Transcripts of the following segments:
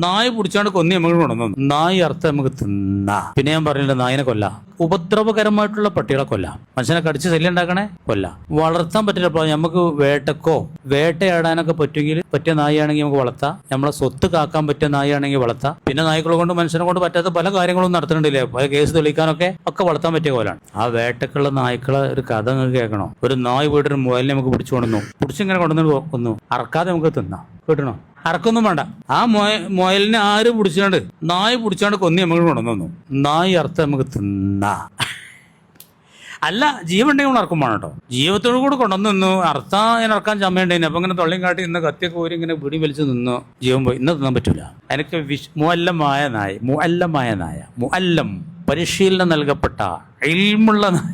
നായ പിടിച്ചാണ്ട് കൊന്നി നമുക്ക് കൊണ്ടുവന്നു. നായി അർത്ഥം നമുക്ക് തിന്നാ. പിന്നെ ഞാൻ പറഞ്ഞില്ല, നായിനെ കൊല്ല. ഉപദ്രവകരമായിട്ടുള്ള പട്ടികളെ കൊല്ല. മനുഷ്യനെ കടിച്ച് ശല്യം ഉണ്ടാക്കണേ കൊല്ല. വളർത്താൻ പറ്റില്ല. നമുക്ക് വേട്ടയാടാനൊക്കെ പറ്റുമെങ്കിൽ പറ്റിയ നായാണെങ്കിൽ നമുക്ക് വളർത്താം. നമ്മളെ സ്വത്ത് കാക്കാൻ പറ്റിയ നായാണെങ്കിൽ വളർത്താം. പിന്നെ നായ്ക്കളെ കൊണ്ട് മനുഷ്യനെ കൊണ്ട് പറ്റാത്ത പല കാര്യങ്ങളും നടത്തുന്നുണ്ടില്ലേ, പല കേസ് തെളിയിക്കാനൊക്കെ വളർത്താൻ പറ്റിയ പോലാണ്. ആ വേട്ടക്കുള്ള നായ്ക്കളെ ഒരു കഥ നിങ്ങൾക്ക് കേൾക്കണോ? ഒരു നായ് പോയിട്ടൊരു മുയലിനെ നമുക്ക് പിടിച്ചു കൊണ്ടുവന്നു. പിടിച്ചിങ്ങനെ കൊണ്ടുവന്നു കൊന്നു. അറക്കാതെ നമുക്ക് തിന്നാം. കേട്ടണോ? അറക്കൊന്നും വേണ്ട. ആ മുയലിനെ ആര് പിടിച്ചാണ്ട് നായ് പിടിച്ചാണ്ട് കൊന്നി നമുക്ക് കൊണ്ടുവന്നു. നായ് അർത്ഥം നമുക്ക് തിന്നാ. അല്ല, ജീവുണ്ടെങ്കിൽ നമ്മൾ ഇറക്കും വേണം കേട്ടോ. ജീവത്തോടു കൂടെ കൊണ്ടുവന്നു അർത്ഥം ഞാൻ ഇറക്കാൻ ചമ്മയുണ്ടായിരുന്നു. അപ്പൊ ഇങ്ങനെ തൊള്ളിയും കാട്ടി ഇന്ന് കത്തിയൊക്കെ ഊരി ഇങ്ങനെ പിടി വലിച്ച് നിന്നു. ജീവൻ പോയി. ഇന്ന് തിന്നാൻ പറ്റൂല. എനിക്ക് മുഅല്ലമായ നായ മുഅല്ലം പരിശീലനം നൽകപ്പെട്ട ഇൽമുള്ള നായ.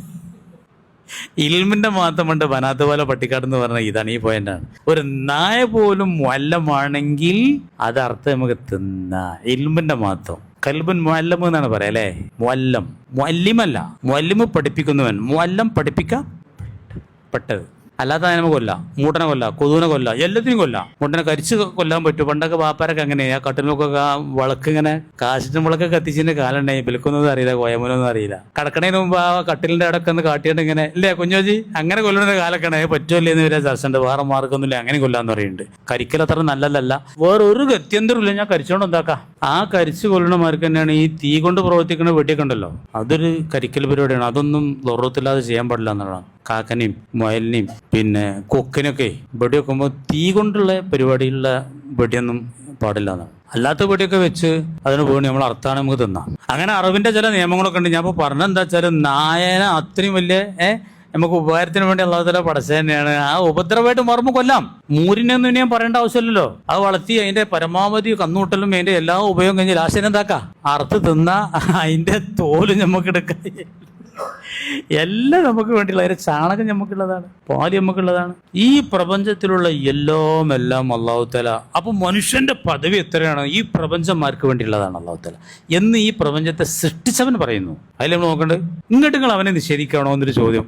ഇൽമിന്റെ മാത്രം കൊണ്ട് ബനാത്ത് പോലെ പട്ടിക്കാട് എന്ന് പറഞ്ഞാൽ ഇതാണ്, ഈ പോയിന്റാണ്. ഒരു നായ പോലും മുഅല്ലമാണെങ്കിൽ അത് അർത്ഥം നമുക്ക് തിന്നാ. ഇൽമിന്റെ മാത്രം. കൽബുൻ മുഅല്ലം എന്നാണ് പറയാ അല്ലേ. മുഅല്ലം മുഅല്ലിമല്ല. മുഅല്ലിമ് പഠിപ്പിക്കുന്നവൻ, മുഅല്ലം പഠിപ്പിക്കപ്പെട്ടത്. അല്ലാതെ അതിനെ കൊല്ല, മൂട്ടനെ കൊല്ല, കൊതുവിനെ കൊല്ല, എല്ലാത്തിനും കൊല്ല. മൂട്ടനെ കരിച്ച് കൊല്ലാൻ പറ്റും. പണ്ടൊക്കെ വാപ്പാരൊക്കെ അങ്ങനെയാ. കട്ടിലൊക്കെ ആ വിളക്ക് ഇങ്ങനെ കാശിറ്റും വിളക്ക് കത്തിച്ചിന്റെ കാലുണ്ടായി. വിൽക്കുന്നതും അറിയില്ല, കോയമൂലൊന്നും അറിയില്ല. കടക്കണേന് മുമ്പ് ആ കട്ടിലിന്റെ അടക്കം ഒന്ന് കാട്ടിയിട്ട് ഇങ്ങനെ ഇല്ലേ കുഞ്ഞോജി അങ്ങനെ കൊല്ലുന്ന കാലൊക്കെ പറ്റുമല്ലേ എന്ന് വരെ ചർച്ചയുണ്ട്. വേറെ മാർഗമൊന്നുമില്ല, അങ്ങനെ കൊല്ലാന്ന് പറയുന്നുണ്ട്. കരിക്കൽ അത്ര നല്ലതല്ല. വേറെ ഒരു ഗത്യന്തരമില്ല. ഞാൻ കരിച്ചോണ്ട് എന്താക്കാം. ആ കരിച്ചു കൊല്ലണമാർക്ക് തന്നെയാണ് ഈ തീ കൊണ്ട് പ്രവർത്തിക്കുന്ന വെട്ടിയൊക്കെ ഉണ്ടല്ലോ, അതൊരു കരിക്കൽ പരിപാടിയാണ്. അതൊന്നും ദുർവത്തില്ലാതെ ചെയ്യാൻ പാടില്ല എന്നുള്ളതാണ്. കാക്കനെയും മുയലിനെയും പിന്നെ കൊക്കിനൊക്കെ വെടി വെക്കുമ്പോൾ തീ കൊണ്ടുള്ള പരിപാടിയുള്ള വെടിയൊന്നും പാടില്ല എന്നാണ്. അല്ലാത്ത വെടിയൊക്കെ വെച്ച് അതിന് പോയി നമ്മൾ അർത്ഥാണ് നമുക്ക് തിന്നാം. അങ്ങനെ അറിവിന്റെ ചില നിയമങ്ങളൊക്കെ ഉണ്ട്. ഞാൻ ഇപ്പോൾ പറഞ്ഞെന്താ വെച്ചാൽ നായനെ അത്രയും വലിയ നമുക്ക് ഉപകാരത്തിന് വേണ്ടി അല്ലാതെ പടച്ച തന്നെയാണ്. ആ ഉപദ്രവമായിട്ട് മാറുമ്പോൾ കൊല്ലാം. മൂരിനൊന്നും ഞാൻ പറയേണ്ട ആവശ്യമില്ലല്ലോ. അത് വളർത്തി അതിന്റെ പരമാവധി കന്നുകൂട്ടലും അതിന്റെ എല്ലാ ഉപയോഗം കഴിഞ്ഞ് ലാശനം എന്താക്കാ അറുത്ത് തിന്നാ. അതിന്റെ തോല് നമുക്ക് എടുക്കാം. എല്ലാം നമുക്ക് വേണ്ടിയുള്ള. അതിന്റെ ചാണകം നമുക്കുള്ളതാണ്, പാല് നമുക്കുള്ളതാണ്. ഈ പ്രപഞ്ചത്തിലുള്ള എല്ലാം അല്ലാഹു തആല. അപ്പൊ മനുഷ്യന്റെ പദവി എത്രയാണ്? ഈ പ്രപഞ്ചന്മാർക്ക് വേണ്ടിയുള്ളതാണ് അല്ലാഹു തആല എന്ന് ഈ പ്രപഞ്ചത്തെ സൃഷ്ടിച്ചവൻ പറയുന്നു. അതിൽ നമ്മൾ നോക്കണ്ടത് ഇങ്ങോട്ട് നിങ്ങൾ അവനെ നിഷേധിക്കണോ എന്നൊരു ചോദ്യം.